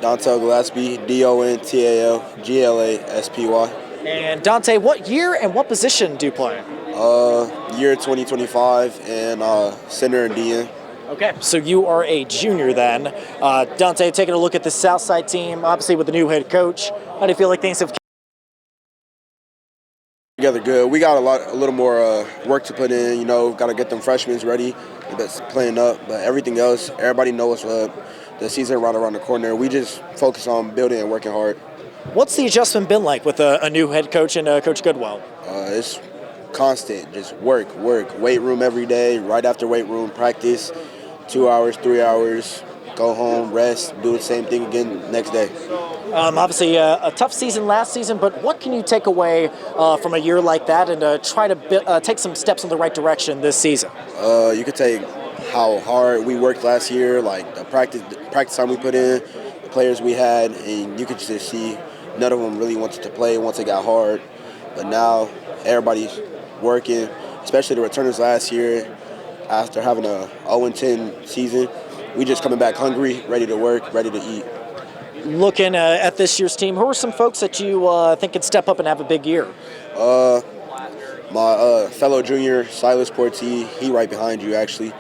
Dante Gillespie, Dontalglaspy. And Dante, what year and what position do you play? Year 2025 and center and DN. Okay, so you are a junior then. Dante, taking a look at the Southside team, obviously with the new head coach, how do you feel like things have Together good. We got a little more work to put in. Got to get them freshmen ready, that's playing up. But everything else, everybody knows the season right around the corner. We just focus on building and working hard. What's the adjustment been like with a new head coach and Coach Goodwill? It's constant, just work. Weight room every day, right after weight room, practice, 2 hours, 3 hours, go home, rest, do the same thing again next day. Obviously, a tough season last season, but what can you take away from a year like that and try to take some steps in the right direction this season? You could take how hard we worked last year, like the practice time we put in, the players we had, and you could just see none of them really wanted to play once it got hard. But now everybody's working, especially the returners last year. After having a 0-10 season, we just coming back hungry, ready to work, ready to eat. Looking at this year's team, who are some folks that you think could step up and have a big year? My fellow junior, Silas Porti, he right behind you actually.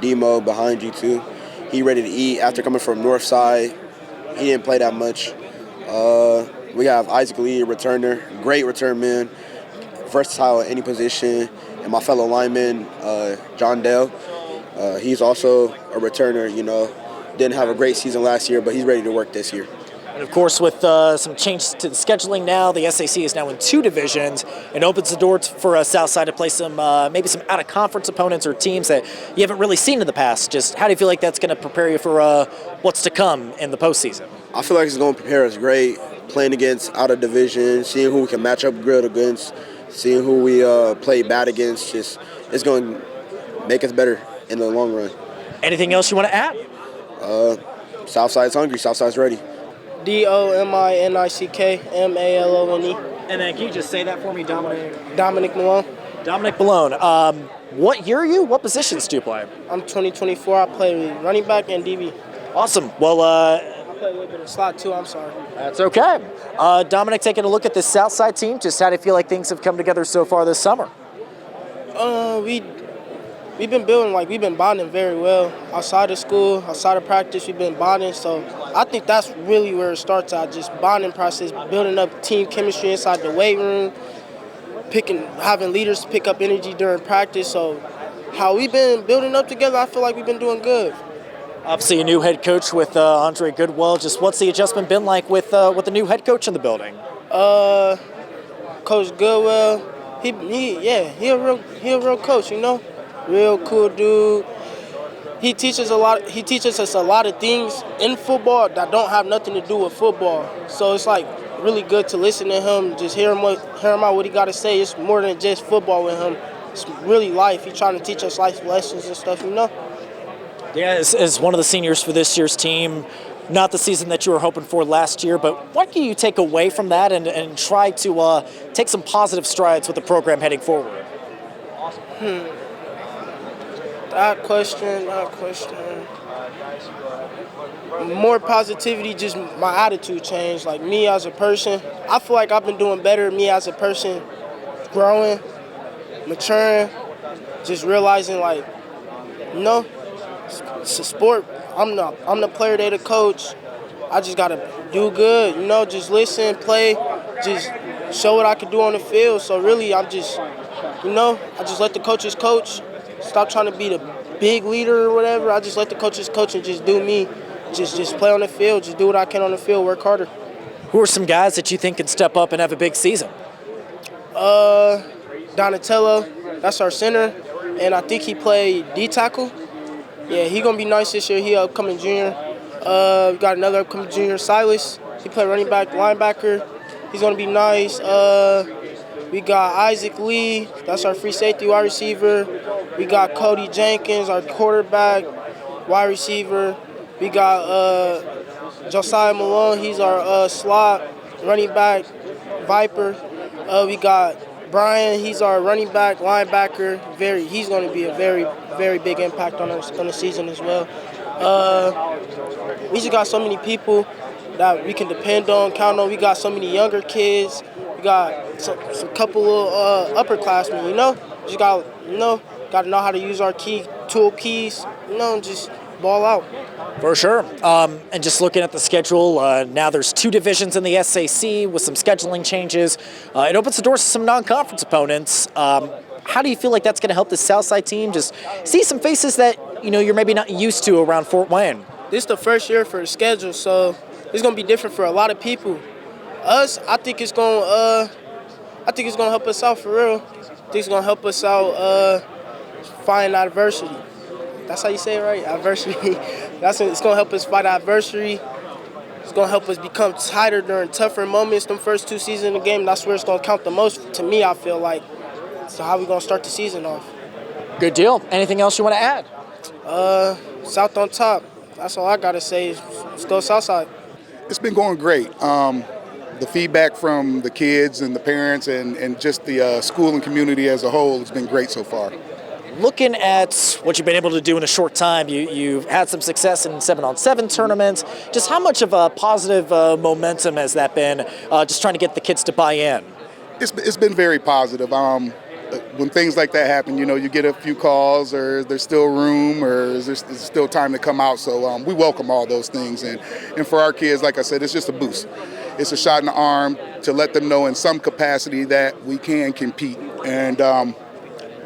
Demo behind you too. He ready to eat after coming from North Side. He didn't play that much. We have Isaac Lee, a returner, great return man, versatile at any position. And my fellow lineman, John Dale, he's also a returner, Didn't have a great season last year, but he's ready to work this year. And of course, with some changes to the scheduling now, the SAC is now in 2 divisions. It opens the door for Southside to play some maybe some out-of-conference opponents or teams that you haven't really seen in the past. Just how do you feel like that's going to prepare you for what's to come in the postseason? I feel like it's going to prepare us great, playing against out-of-division, seeing who we can match up good against, seeing who we play bad against. It's going to make us better in the long run. Anything else you want to add? Southside's hungry. Southside's ready. Dominick Malone. And then can you just say that for me, Dominic? Dominic Malone. Dominic Malone. What year are you? What positions do you play? I'm 2024. I play running back and DB. Awesome. Well, I play a little bit of slot too. I'm sorry. That's okay. Dominic, taking a look at the Southside team, just how do you feel like things have come together so far this summer? We've been building, we've been bonding very well. Outside of school, outside of practice, we've been bonding. So I think that's really where it starts at, just bonding process, building up team chemistry inside the weight room, having leaders pick up energy during practice. So how we've been building up together, I feel like we've been doing good. Obviously a new head coach with Andre Goodwill. Just what's the adjustment been like with the new head coach in the building? Coach Goodwill, he a real coach, Real cool dude. He teaches us a lot of things in football that don't have nothing to do with football. So it's really good to listen to him, just hear him out what he got to say. It's more than just football with him. It's really life. He's trying to teach us life lessons and stuff, Yeah, as one of the seniors for this year's team, not the season that you were hoping for last year, but what can you take away from that and try to take some positive strides with the program heading forward? That question. More positivity, just my attitude changed. Me as a person, I feel like I've been doing better. Me as a person, growing, maturing, just realizing it's a sport. I'm the player, they the coach. I just gotta do good, just listen, play, just show what I can do on the field. So really, I just let the coaches coach. Stop trying to be the big leader or whatever. I just let the coaches coach and just do me. Just play on the field. Just do what I can on the field. Work harder. Who are some guys that you think can step up and have a big season? Donatello, that's our center, and I think he played D-tackle. Yeah, he gonna be nice this year. He upcoming junior. We got another upcoming junior, Silas. He played running back, linebacker. He's gonna be nice. We got Isaac Lee, that's our free safety wide receiver. We got Cody Jenkins, our quarterback, wide receiver. We got Josiah Malone, he's our slot running back, Viper. We got Brian, he's our running back, linebacker. He's going to be a very, very big impact on the season as well. We just got so many people that we can depend on, count on. We got so many younger kids. We got some couple of upperclassmen, you know? Just got to know how to use our tool keys, and just ball out. For sure. And just looking at the schedule, now there's 2 divisions in the SAC with some scheduling changes. It opens the doors to some non-conference opponents. How do you feel like that's going to help the Southside team just see some faces that you're maybe not used to around Fort Wayne? This is the first year for the schedule, so it's going to be different for a lot of people. Us, I think it's going to help us out for real. I think it's going to help us out find adversity. That's how you say it, right? Adversity. It's going to help us fight adversity. It's going to help us become tighter during tougher moments. Them first 2 seasons of the game, that's where it's going to count the most. To me, I feel like. So how we going to start the season off? Good deal. Anything else you want to add? South on top. That's all I got to say. Let's go Southside. It's been going great. The feedback from the kids and the parents and just the school and community as a whole has been great so far. Looking at what you've been able to do in a short time, you've had some success in 7-on-7 tournaments. Just how much of a positive momentum has that been, just trying to get the kids to buy in? It's been very positive. When things like that happen, you get a few calls, or there's still room, or there's still time to come out. So we welcome all those things. And for our kids, like I said, it's just a boost. It's a shot in the arm to let them know in some capacity that we can compete. And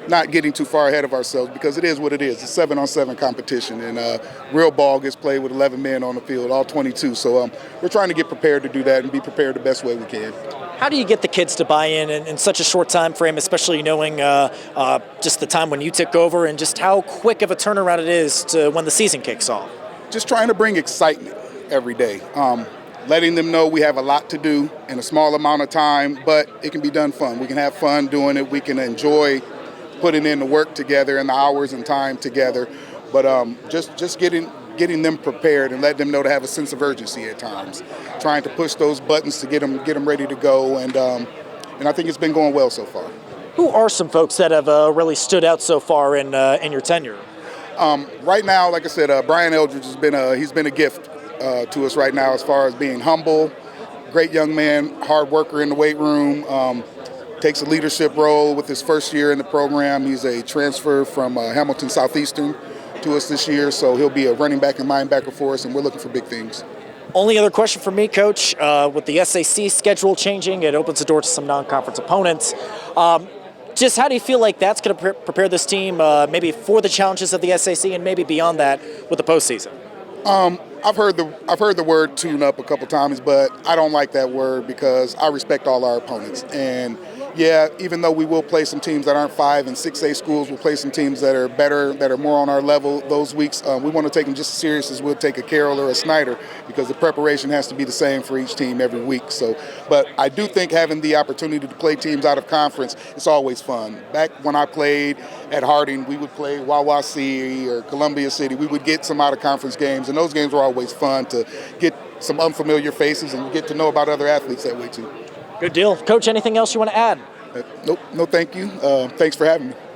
not getting too far ahead of ourselves, because it is what it is. It's a 7-on-7 competition, and real ball gets played with 11 men on the field, all 22. So we're trying to get prepared to do that and be prepared the best way we can. How do you get the kids to buy in such a short time frame, especially knowing just the time when you took over and just how quick of a turnaround it is to when the season kicks off? Just trying to bring excitement every day. Letting them know we have a lot to do in a small amount of time, but it can be done fun. We can have fun doing it. We can enjoy putting in the work together and the hours and time together. But just getting them prepared and let them know to have a sense of urgency at times. Trying to push those buttons to get them ready to go, and I think it's been going well so far. Who are some folks that have really stood out so far in your tenure? Right now, like I said, Brian Eldridge he's been a gift to us right now as far as being humble, great young man, hard worker in the weight room. Takes a leadership role with his first year in the program. He's a transfer from Hamilton Southeastern to us this year, so he'll be a running back and linebacker for us, and we're looking for big things. Only other question for me, Coach, with the SAC schedule changing, it opens the door to some non-conference opponents. Just how do you feel like that's going to prepare this team maybe for the challenges of the SAC and maybe beyond that with the postseason? I've heard the word tune up a couple times, but I don't like that word because I respect all our opponents. And yeah, even though we will play some teams that aren't 5 and 6A schools, we'll play some teams that are better, that are more on our level those weeks. We want to take them just as serious as we'll take a Carroll or a Snyder, because the preparation has to be the same for each team every week. So, but I do think having the opportunity to play teams out of conference, it's always fun. Back when I played at Harding, we would play Wawasee or Columbia City. We would get some out of conference games, and those games were always fun to get some unfamiliar faces and get to know about other athletes that way too. Good deal. Coach, anything else you want to add? Nope, no thank you. Thanks for having me.